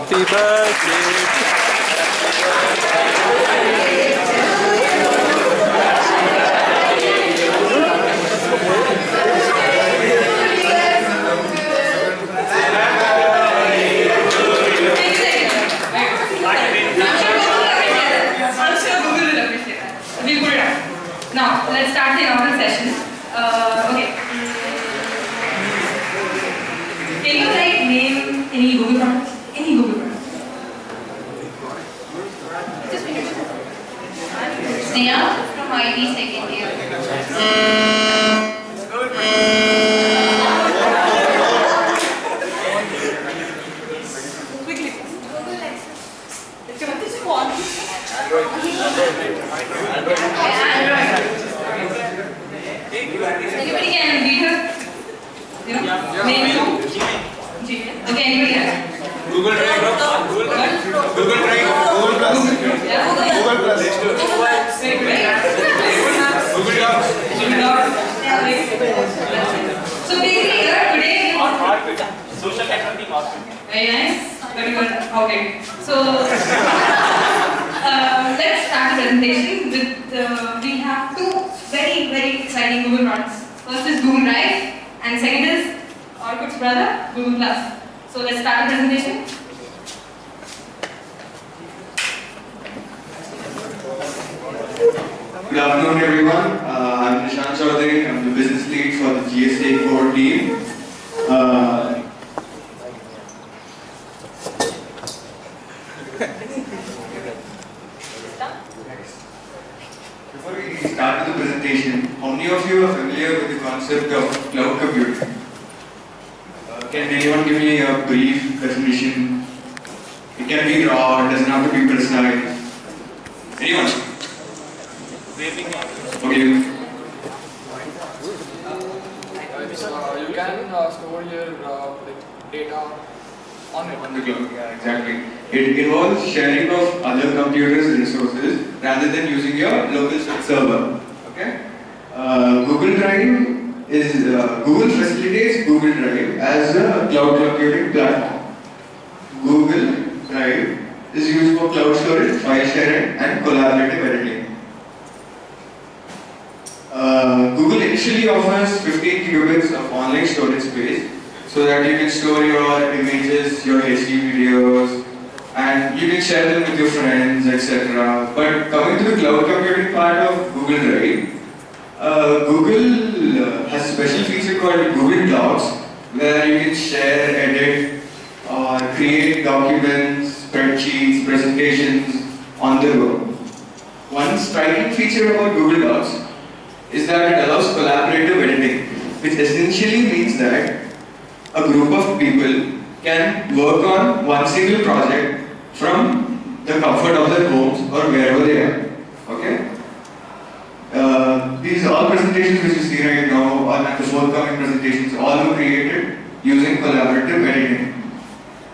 Happy Now, let's start the inaugural session. Okay. Can you name any Google products? Any Google products? Sneha from IT second year. Quickly. Google Nexus. Android. Anybody can read her? You know? Name two? Gmail. Okay, anybody else? Google Drive. Google Drive. Google Plus. Yeah, Google Plus. Google Docs. So basically here today Social networking outfit. very nice. Very good. Okay. So let's start the presentation with we have two very exciting Google products. First is Google Drive and second is Orkut's brother, Google Plus. So let's start the presentation. Good afternoon everyone, I'm Nishant Chaudhary, I'm the business lead for the GSA core team. Before we start with the presentation, how many of you are familiar with the concept of cloud computing? Can anyone give me a brief definition? It can be raw, it doesn't have to be precise. Anyone? Okay. You can store your data on the cloud. Yeah, exactly. It involves sharing of other computers' resources rather than using your local server. Okay. Google Drive is Google facilitates Google Drive as a cloud computing platform. Google Drive is used for cloud storage, file sharing, and collaborative editing. Google initially offers 15 gigabits of online storage space so that you can store your images, your HD videos, and you can share them with your friends, etc. But coming to the cloud computing part of Google Drive, Google has a special feature called Google Docs where you can share, edit, or create documents, spreadsheets, presentations on the go. One striking feature about Google Docs is that it allows collaborative editing, which essentially means that a group of people can work on one single project from the comfort of their homes or wherever they are. Okay? These all presentations which you see right now and the forthcoming presentations all were created using collaborative editing.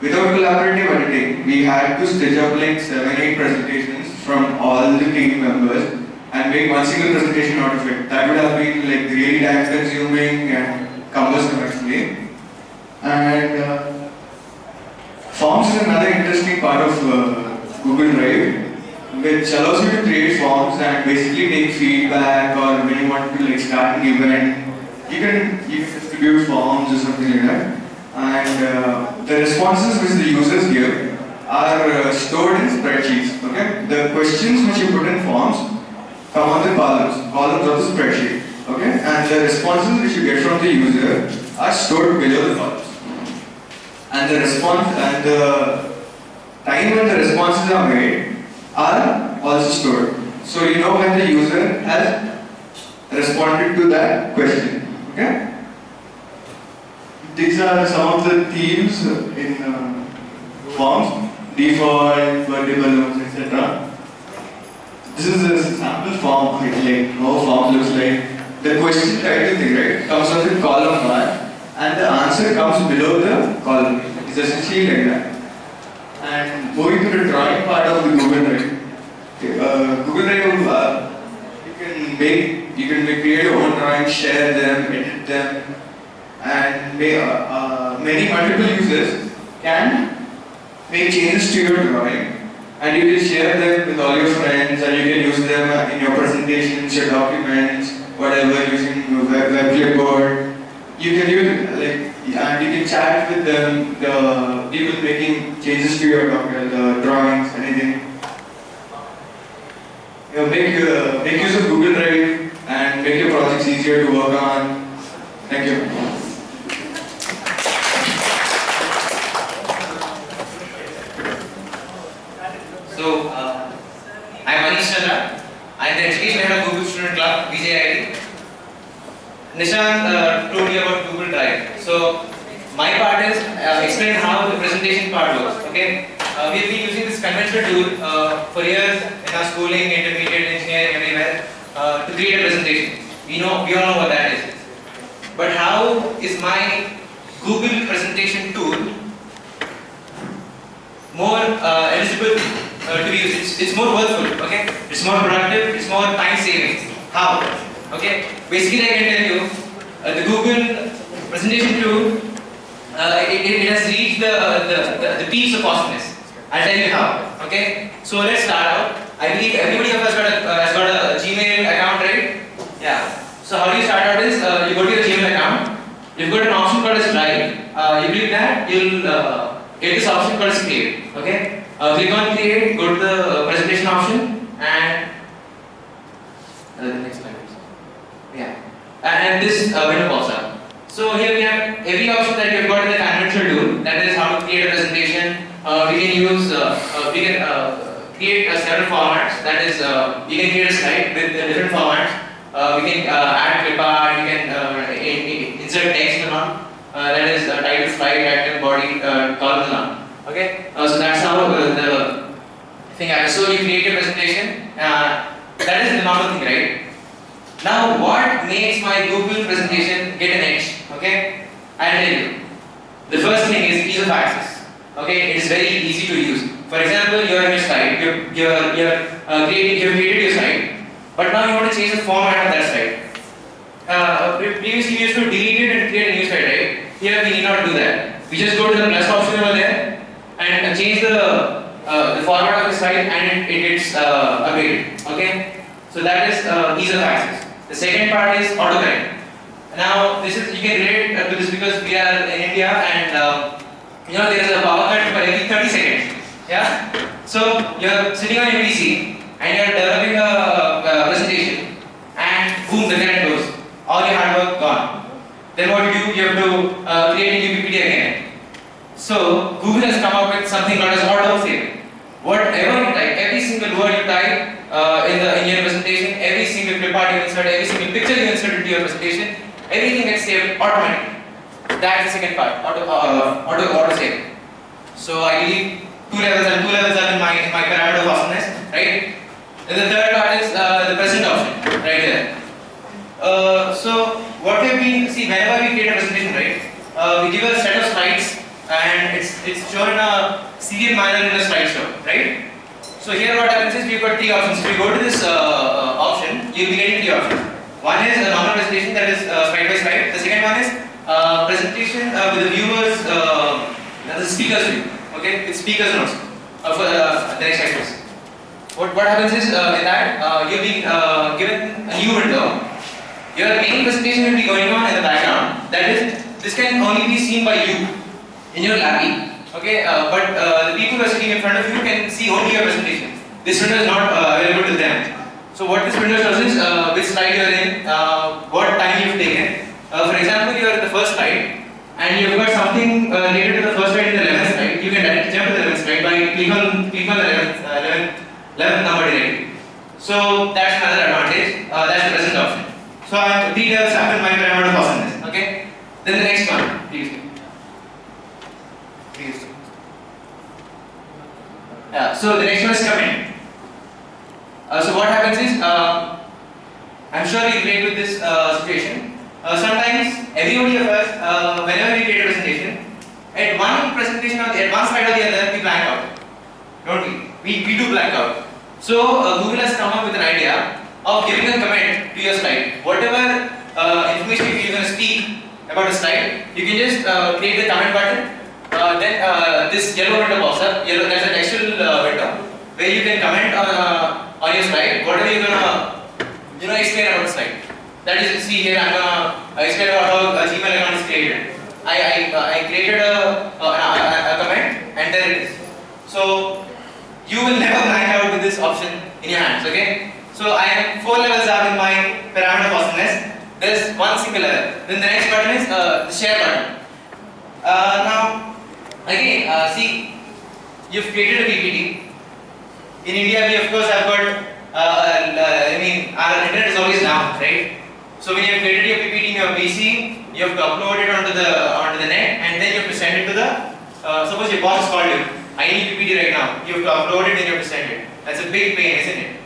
Without collaborative editing, we had to stitch up like 7-8 presentations from all the team members and make one single presentation out of it. That would have been like really time consuming and cumbersome actually. And Forms is another interesting part of Google Drive, which allows you to create forms and basically take feedback, or when you want to like start an event, you can distribute forms or something like that. And the responses which the users give are stored in spreadsheets. Okay, the questions which you put in forms come on the columns of the spreadsheet. Okay, and the responses which you get from the user are stored below the columns. And the response and the time when the responses are made are also stored. So you know when the user has responded to that question. Okay. These are some of the themes in forms: default, birthday balloons, etc. This is a sample form, like how form looks like. The question title thing, right, comes on the column 1 and the answer comes below the column. It's essentially like that. And moving to the drawing part of the Google Drive. Okay, Google Drive, you can create your own drawings, share them, edit them, and many multiple users can make changes to your drawing, and you can share them with all your friends, and you can use them in your presentations, your documents, whatever, using your web clipboard. You can use and you can chat with them, the people making changes to your the drawings, anything. Make use of Google Drive and make your projects easier to work on. Thank you. So, I am Manish Chandra. I am the Education Head of Google Student Club, VJIT. Nishant told me about Google Drive. So, my part is explain how the presentation part works. Okay, we have been using this conventional tool for years in our schooling, intermediate, engineering, everywhere to create a presentation. We all know what that is. But how is my Google presentation tool more eligible to be used? It's more worthful. Okay, it's more productive. It's more time saving. How? Okay, basically I can tell you the Google presentation tool. It has reached the peaks of awesomeness. I'll tell you how. Okay, so let's start out. I believe everybody of us has got a Gmail account, right? Yeah. So how do you start out is you go to your Gmail account. You've got an option called as Drive. You click that, you'll get this option called as Create. Okay. Click on Create. Go to the presentation option and the next slide. Yeah. And this window pops up. So here we have every option that you've got in the conventional tool. That is how to create a presentation. We can use, create several formats. That is, we can create a slide with different formats. We can add clip art. We can insert text and all. That is title, slide, title, body, columns and all. Okay. So that's how the thing happens. So you create a presentation. That is the normal thing, right? Now, what makes my Google presentation get an edge? Okay, I'll tell you. The first thing is ease of access. Okay, it is very easy to use. For example, you are in your slide. You've created your slide, but now you want to change the format of that slide. Previously, we used to delete it and create a new slide, right? Here, we need not do that. We just go to the plus option over there and change the format of the slide, and it gets updated. Okay, so that is ease of access. The second part is autocorrect. Now, you can relate to this because we are in India and there is a power cut for every 30 seconds. Yeah. So you're sitting on your PC and you're developing a presentation, and boom, the current goes. All your hard work gone. Then what do? You have to create a new PPT again. So Google has come up with something called as auto save. Whatever you type, every single word you type in your presentation, every single clip art you insert, every single picture you insert into your presentation, everything gets saved automatically. That's the second part, auto save. So I believe two levels are in my pyramid of awesomeness, right? And the third part is the present option, right there. So what we've been, see, whenever we create a presentation, right, we give a set of slides and it's shown in a serial manner in a slideshow, right? So here what happens is we've got three options. If you go to this option, you'll be getting three options. One is a normal presentation, that is slide by slide. The second one is presentation with the viewers, the speakers view, okay, with speakers notes for the next slide. What happens is in that you'll be given a new window. Your main presentation will be going on in the background. That is, this can only be seen by you in your lobby. Okay, but the people who are sitting in front of you can see only your presentation. This window is not available to them. So what this window shows is which slide you are in, what time you have taken. For example, you are at the first slide and you have got something related to the first slide in the 11th slide. You can directly jump to the 11th slide by click on the 11th number directly. So that's another advantage. That's the present option. So I have three levels up in my pyramid of awesomeness. Okay. Then the next one, please. Yeah. So the next one is comment. So what happens is, I'm sure you relate with this situation. Sometimes everybody of us, whenever we create a presentation, at one presentation or at one slide or the other, we blank out. Don't we? We do blank out. So Google has come up with an idea of giving a comment to your slide. Whatever information you're going to speak about a slide, you can just create the comment button, then this yellow window pops up. There's a textual window where you can comment on your slide. Whatever you're gonna explain about the slide. That is, see here, I'm gonna explain about how a Gmail account is created. I created a comment, and there it is. So you will never blank out with this option in your hands. Okay. So I am 4 levels up in my parameter of awesomeness. There's one single level. Then the next button is the share button. Now, again, see, you've created a PPT. In India, we of course have got, I mean, our internet is always down, right? So when you have created your PPT in your PC, you have to upload it onto the net, and then you have to send it to the, suppose your boss has called you, I need PPT right now. You have to upload it and you have to send it. That's a big pain, isn't it?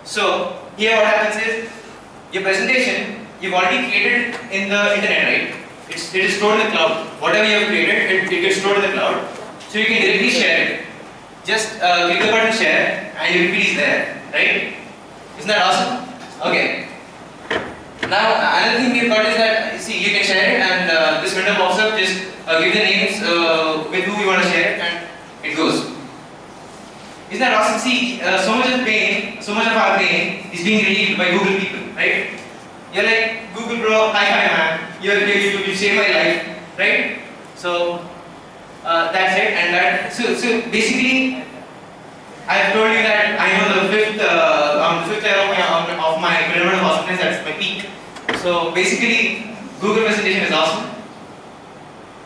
So, here what happens is, your presentation, you've already created it in the internet, right? It is stored in the cloud. Whatever you have created, it gets stored in the cloud. So you can directly share it. Just click the button share and your PPT is there, right? Isn't that awesome? Okay. Now another thing we've got is that, see, you can share it and this window pops up, just give the names with who you want to share it and it goes. Isn't that awesome? See, so much of pain, so much of our pain is being relieved by Google people, right? You're like, Google bro, high five man, you saved my life, right? So that's it, and that, so basically, I've told you that I know the fifth level of my pyramid of awesomeness, that's my peak. So basically, Google presentation is awesome.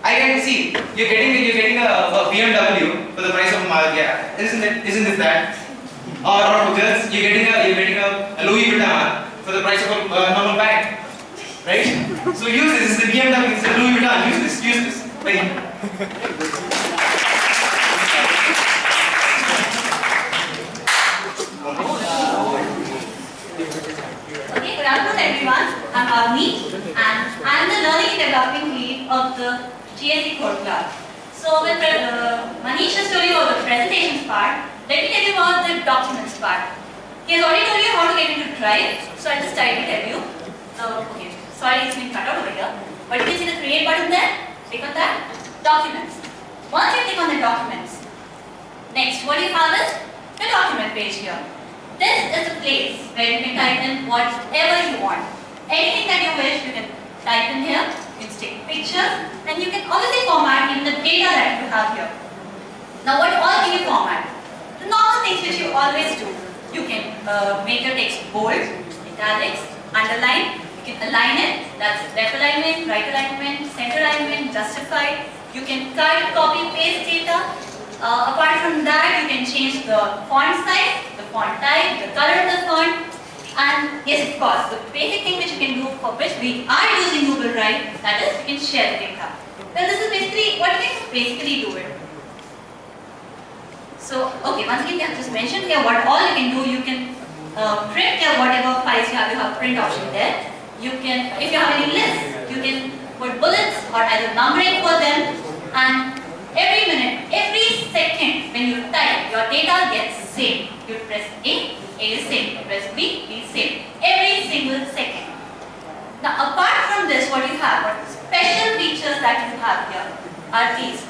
I can see you're getting a BMW for the price of yeah, isn't this that? Or for girls, you're getting a Louis Vuitton for the price of a normal bag, right? So use this. It's the BMW, it's the Louis Vuitton. Use this. Right? Okay, good afternoon everyone. I'm Avni and I'm the Learning and Development Lead of the GSE Core Club. So when Manish has told you about the presentations part, let me tell you about the documents part. He has already told you how to get into Drive, so I'll just try to tell you. Okay, sorry it's been cut out over here. But you can see the create button there, click on that, documents. Once you click on the documents, next what you have is the document page here. This is a place where you can type in whatever you want. Anything that you wish, you can type in here, you can take pictures, and you can obviously format even the data that you have here. Now what all can you format? The normal things which you always do. You can make your text bold, italics, underline, you can align it, that's left alignment, right alignment, center alignment, justified. You can cut, copy, paste data. Apart from that, you can change the font size, the font type, the color of the font, and yes, of course, the basic thing which you can do, for which we are using Google Drive, that is, you can share the data. Well, this is basically what you can basically do it. So, okay, once again, I have just mentioned here what all you can do. You can print here whatever files you have print option there. You can, if you have any lists, you can put bullets or either numbering for them, and every minute, every second when you type, your data gets saved. You press A is saved. You press B is saved. Every single second. Now apart from this, what you have, what special features that you have here are these.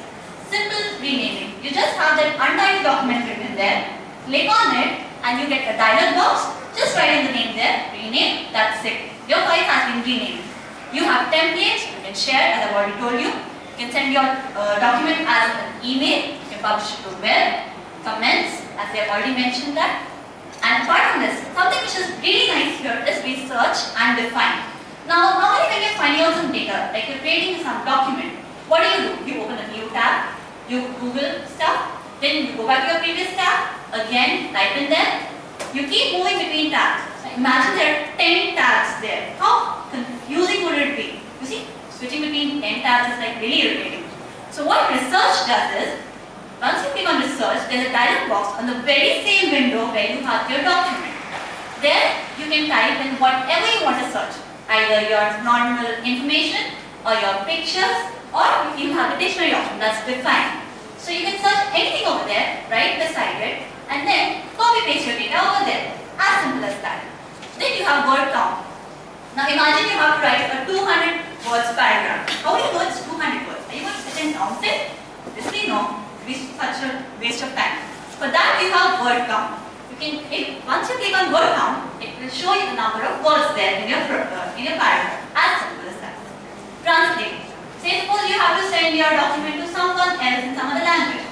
Simple renaming. You just have that untitled document written there, click on it and you get a dialog box, just write in the name there, rename, that's it. Your file has been renamed. You have templates, you can share as I've already told you. You can send your document as an email, you can publish it to web, comments, as they have already mentioned that. And apart from this, something which is really nice here is research and define. Now, normally when you're finding out some data, like you're creating some document, what do? You open a new tab, you Google stuff, then you go back to your previous tab, again type in there, you keep moving between tabs. Imagine there are 10 tabs there. How confusing would it be? You see, switching between 10 tabs is like really irritating. So what research does is, once you click on research, there's a dialog box on the very same window where you have your document. There you can type in whatever you want to search, either your normal information or your pictures, or you have the dictionary option that's defined. So you can search anything over there, right beside it, and then copy paste your data over there. As simple as that. Then you have word count. Now imagine you have to write a 200 words paragraph. How do you know it's 200 words? Are you going to sit and count it? This we know, it's such a waste of time. For that you have word count. Once you click on word count, it will show you the number of words there in your paragraph. As simple as that. Translate. Say suppose you have to send your document to someone else in some other language.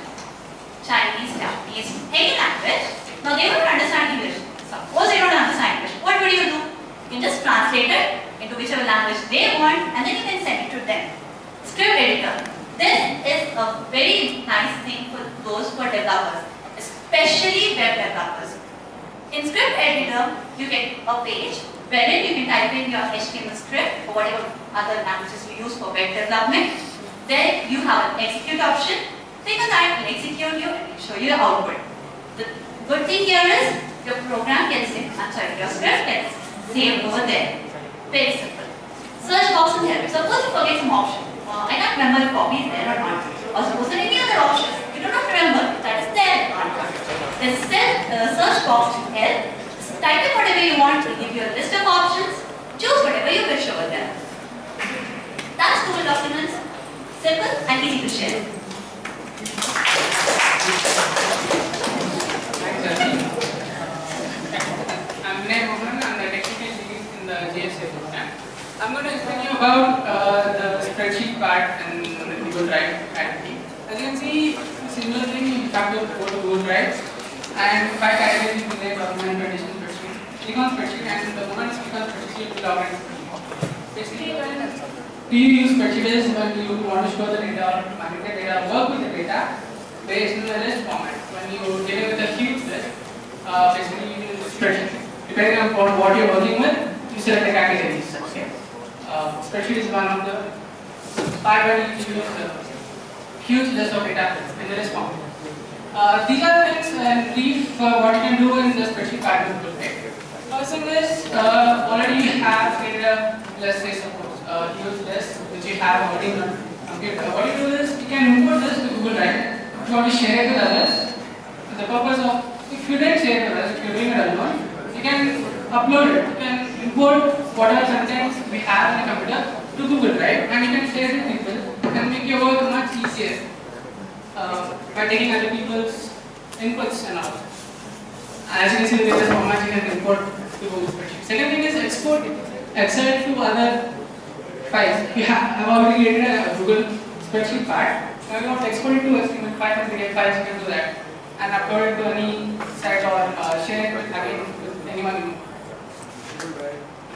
Chinese, Japanese, any language. Now they don't understand English. Suppose they don't understand English. What would you do? You can just translate it into whichever language they want and then you can send it to them. Script editor. This is a very nice thing for those who are developers, especially web developers. In script editor, you get a page wherein you can type in your HTML script or whatever other languages you use for web development. Then you have an execute option. Click on that, it will execute you and it will show you the output. The good thing here is your program gets saved. Your script gets saved over there. Very simple. Search box will help. Suppose you forget some option. I can't remember if copy is there or not. Or suppose there are any other options. You do not remember if that is there or not. The search box will help. Just type in whatever you want. It will give you a list of options. Choose whatever you wish over there. That's Google Documents. Simple and easy to share. I'm Vinay Mohan. I'm the technical lead in the GSA program. I'm going to explain you about the spreadsheet part and the Google Drive category. As you can see, similar thing, you have to go to Google Drive and 5 categories in there: document, presentation, spreadsheet. Click on spreadsheet and the moment you click on spreadsheet, you will log in. Basically, when do you use spreadsheet is when you want to store the data or manipulate data, work with the data based on the list format. When you deal with a huge list, basically you use spreadsheet. Depending on what you're working with, you select the categories. Okay. Spreadsheet is one of the part where you use a huge list of data in the list form. These are the things in brief what you can do in the spreadsheet part of Google Drive. First thing is already you have created a, let's say suppose huge list which you have already on computer. What you do is you can import this to Google Drive. If you want to share it with others, for the purpose of, if you didn't share it with others, if you're doing it alone, you can upload it. You can import whatever contents we have in the computer to Google Drive and you can share it with people and make your work much easier by taking other people's inputs and all. As you can see in this format, you can import to Google Spreadsheet. Second thing is export Excel to other files. You have already created a Google Spreadsheet part. Now you want to export it to HTML and PDF files, you can do that and upload it to any site or share it again with anyone you know.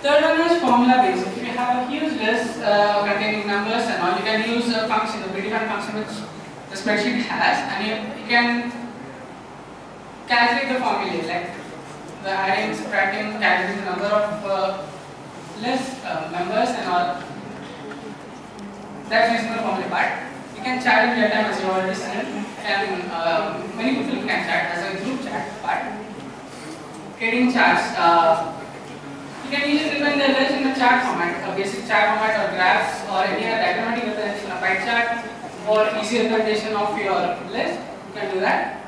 Third one is formula based. If you have a huge list containing numbers and all, you can use a function, a predefined function which the spreadsheet has, and you can calculate the formula like the adding, subtracting, calculating the number of list members and all. That's using the formula part. You can chat in real time as you already seen, and many people can chat as a group chat part. Creating charts. You can easily define the list in a chart format, a basic chart format or graphs or any other diagrammatic representation, a pie chart or easy representation of your list. You can do that.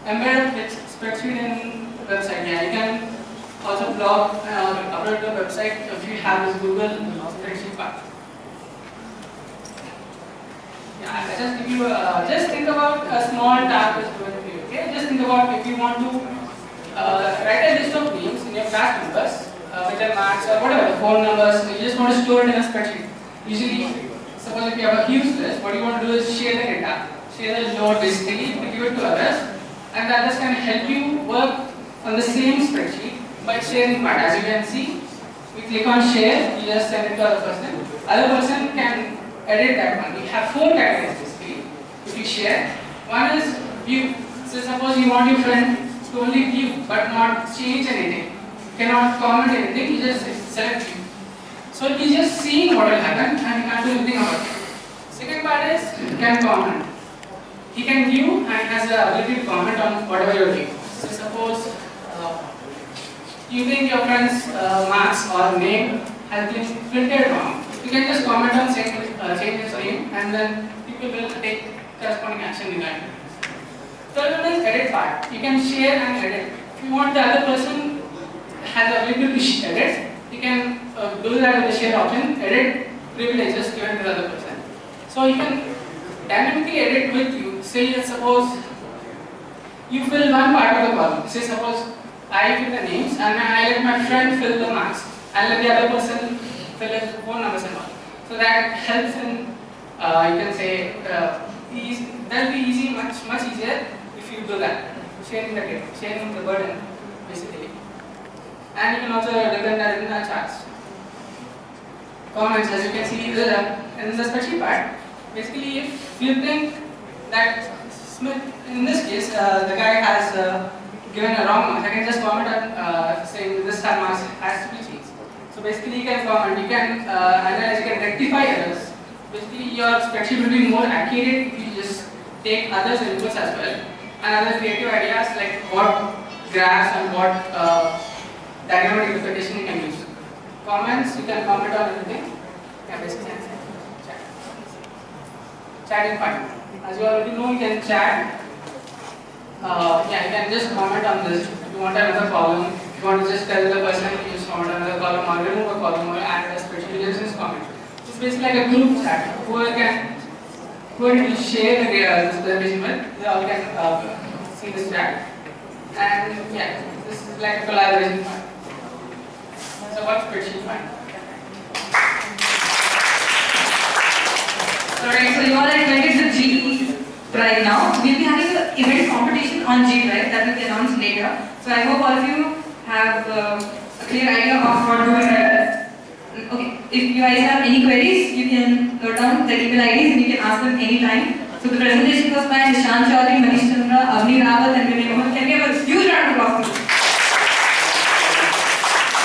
Embed a spreadsheet in website. Yeah, you can also blog or upload to the website if you have this Google spreadsheet part. Yeah, I just give you just think about a small task is going to be okay. Just think about if you want to write a list of names in your class members. With their marks or whatever, the phone numbers, you just want to store it in a spreadsheet. Usually, suppose if you have a huge list, what you want to do is share the data, share the load basically, to give it to others, and the others can help you work on the same spreadsheet by sharing part. As you can see, we click on share, you just send it to other person. Other person can edit that one. We have 4 categories basically. If you share, one is view. So suppose you want your friend to only view but not change anything. Cannot comment anything, you just select view. So he's just seeing what will happen and you can't do anything about it. Second part is can comment. He can view and has the ability to comment on whatever you're doing. So suppose you think your friend's marks or name has been printed wrong, you can just comment on change his name and then people will take corresponding action regarding it. Third one is edit part. You can share and edit. If you want the other person has the ability to edit, you can do that with the share option, edit privileges given to the other person. So you can dynamically edit with you. Say, suppose you fill one part of the column. Say, suppose I fill the names and I let my friend fill the marks and let the other person fill his phone numbers and all. So that helps in, you can say, that'll be easy, much easier if you do that. Sharing the data, sharing the burden, basically. And you can also define that in the charts. Comments, as you can see in the spreadsheet part. Basically, if you think that Smith, in this case, the guy has given a wrong mark, I can just comment on saying this marks has to be changed. So basically, you can comment, you can analyze, you can rectify errors. Basically, your spreadsheet will be more accurate if you just take others' inputs as well, and other creative ideas like what graphs and what diagrammatic representation you can use. Comments, you can comment on everything. Yeah, basically, chat. Chatting part. As you already know, you can chat. Yeah, you can just comment on this. If you want another column, if you want to just tell the person you just comment another column or remove a column or add a spreadsheet, you just comment. It's basically like a group chat. Whoever you share this presentation with, they all can see this chat. And yeah, this is like a collaboration part. So what's spreadsheet part? Alright, so you all are invited to G Drive now. We'll be having an event competition on G Drive that will be announced later. So I hope all of you have a clear idea of what Google Drive is. Okay, if you guys have any queries, you can note down the email IDs and you can ask them anytime. So the presentation was by Nishant Chaudhary, Manish Chandra, Avni Rawat and Vinay Mohan. Can we have a huge round of applause?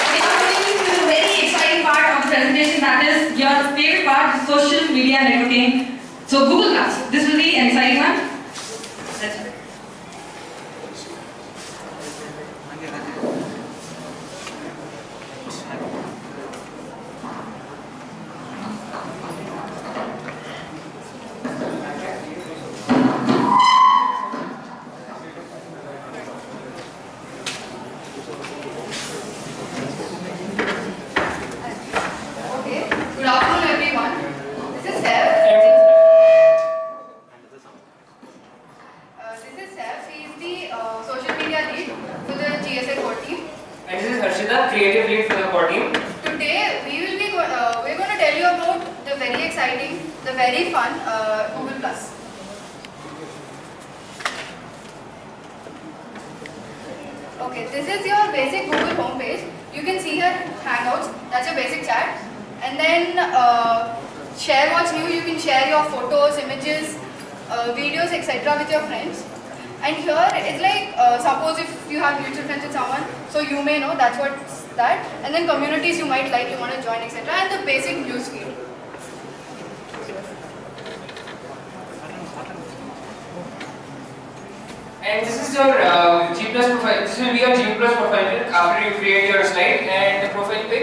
Okay, now coming to the very exciting part of the presentation, that is your favorite part, social media networking. So Google Class, this will be an exciting one. Let's start. Good afternoon, everyone. This is Seth. He is the social media lead for the GSA core team. And this is Harshita, creative lead for the core team. Today, we're going to tell you about the very exciting, the very fun Google Plus. Okay, this is your basic Google homepage. You can see here Hangouts. That's your basic chat. And then share what's new. You can share your photos, images, videos, etc. with your friends. And here it's like, suppose if you have mutual friends with someone, so you may know that's what's that. And then communities you might like, you want to join, etc. And the basic news feed. And this is your G Plus profile. This will be your G Plus profile after you create your slide and the profile pic.